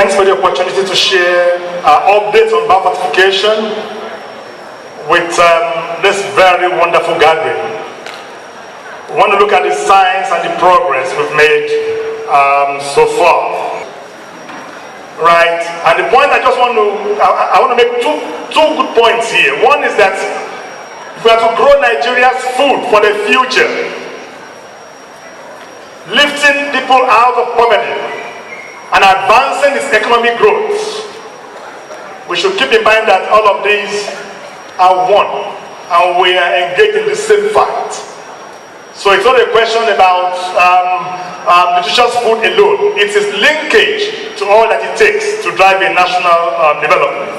Thanks for the opportunity to share updates on biofortification with this very wonderful gathering. We want to look at the science and the progress we've made so far. Right, and the point I just want to make two good points here. One is that if we are to grow Nigeria's food for the future, lifting people out of poverty and advancing its economic growth, we should keep in mind that all of these are one, and we are engaged in the same fight. So it's not a question about nutritious food alone. It is linkage to all that it takes to drive a national development.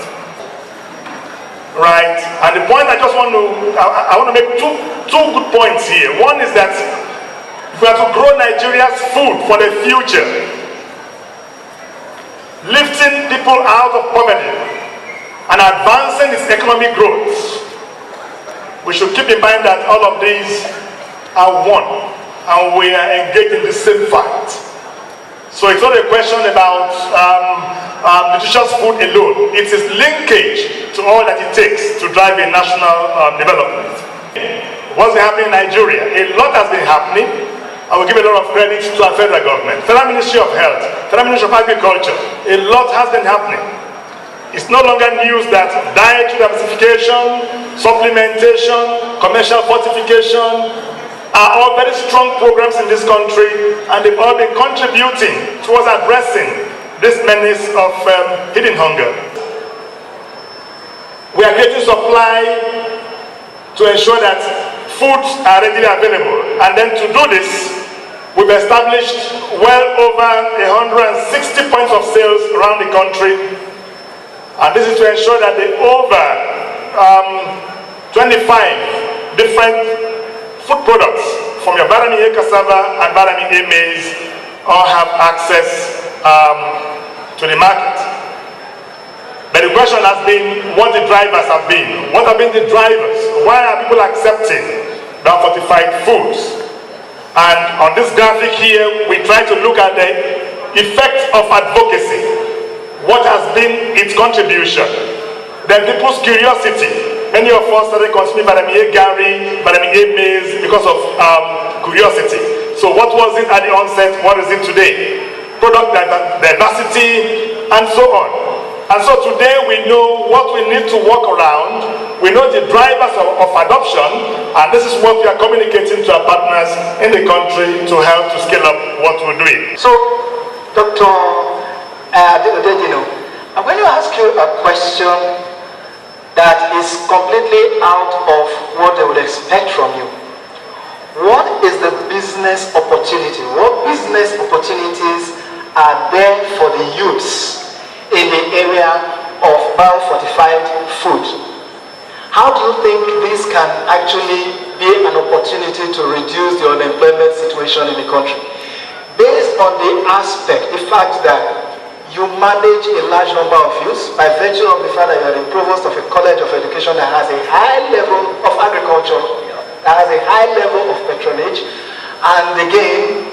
Right, and the point I want to make two good points here. One is that if we are to grow Nigeria's food for the future, lifting people out of poverty and advancing its economic growth, we should keep in mind that all of these are one, and we are engaged in the same fight. So it's not a question about nutritious food alone. It is linkage to all that it takes to drive a national development. What's been happening in Nigeria? A lot has been happening. I will give a lot of credit to our federal government, Federal Ministry of Health, Federal Ministry of Agriculture. A lot has been happening. It's no longer news that dietary diversification, supplementation, commercial fortification are all very strong programs in this country, and they've all been contributing towards addressing this menace of hidden hunger. We are creating supply to ensure that foods are readily available, and then to do this, we've established well over 160 points of sales around the country, and this is to ensure that the over 25 different food products from your Barami A cassava and Barami A maize all have access to the market. But the question has been what the drivers have been. What have been the drivers? Why are people accepting fortified foods? And on this graphic here, we try to look at the effect of advocacy. What has been its contribution? Then people's curiosity. Many of us started consuming Barami A Gari, Barami A maize because of curiosity. So what was it at the onset? What is it today? Product diversity and so on. And so today we know what we need to work around. We know the drivers of adoption, and this is what we are communicating to our partners in the country to help to scale up what we're doing. So, Dr. Adedino, I'm going to ask you a question that is completely out of what they would expect from you. What is the business opportunity? What business opportunities are there for the youths in the area of biofortified food? How do you think this can actually be an opportunity to reduce the unemployment situation in the country? Based on the aspect, the fact that you manage a large number of youths by virtue of the fact that you are the provost of a college of education that has a high level of agriculture, that has a high level of patronage, and again,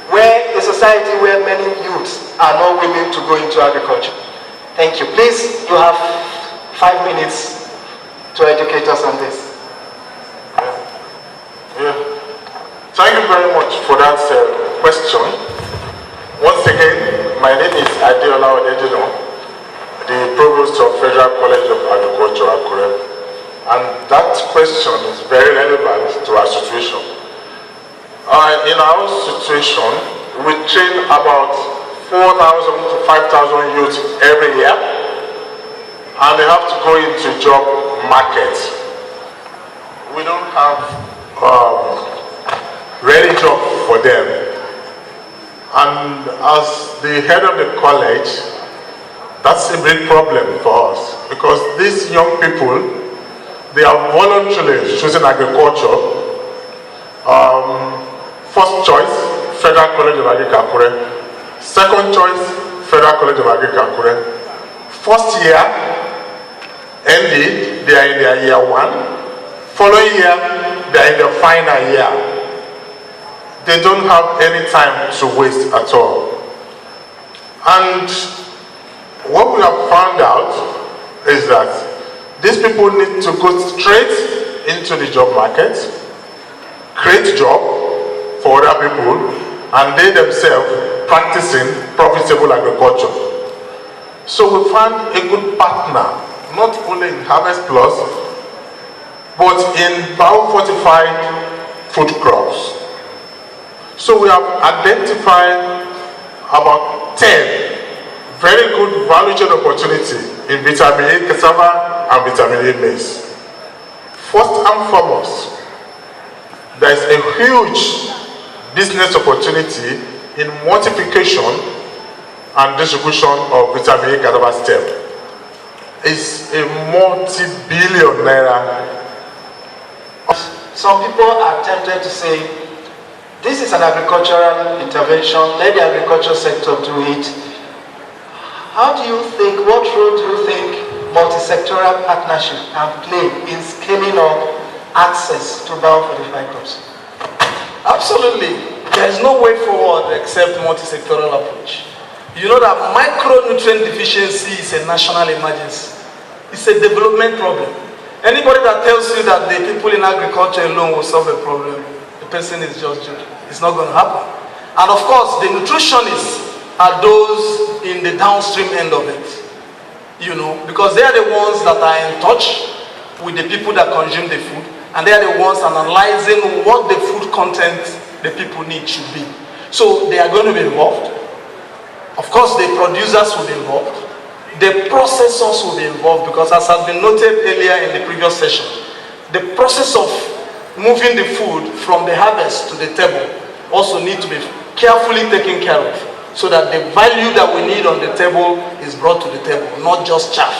where a society where many youths are not willing to go into agriculture. Thank you. Please, you have 5 minutes to educate us on this. Thank you very much for that question. Once again, my name is Adeola Odedino, the Provost of Federal College of Agriculture, Akure. And that question is very relevant to our situation. In our situation, we train about 4,000 to 5,000 youths every year, and they have to go into job markets. We don't have ready job for them. And as the head of the college, that's a big problem for us, because these young people, they are voluntarily choosing agriculture. First choice, Federal College of Agriculture. Second choice, Federal College of Agriculture. First year, ended, they are in their year 1. Following year, they are in their final year. They don't have any time to waste at all. And what we have found out is that these people need to go straight into the job market, create job for other people, and they themselves practicing profitable agriculture. So we found a good partner, not only in Harvest Plus, but in biofortified food crops. So we have identified about 10 very good value chain opportunity in vitamin A cassava and vitamin A maize. First and foremost, there is a huge business opportunity in multiplication and distribution of vitamin A cassava stem. It's a multi-billion naira. Some people are tempted to say, this is an agricultural intervention, let the agriculture sector do it. How do you think, what role do you think multi-sectoral partnership can play in scaling up access to biofortified crops? Absolutely. There is no way forward except multi-sectoral approach. You know that micronutrient deficiency is a national emergency. It's a development problem. Anybody that tells you that the people in agriculture alone will solve a problem, the person is just joking. It's not going to happen. And of course, the nutritionists are those in the downstream end of it. You know, because they are the ones that are in touch with the people that consume the food, and they are the ones analyzing what the food content the people need should be. So they are going to be involved. Of course, the producers will be involved. The processors will be involved, because as has been noted earlier in the previous session, the process of moving the food from the harvest to the table also need to be carefully taken care of, so that the value that we need on the table is brought to the table, not just chaff.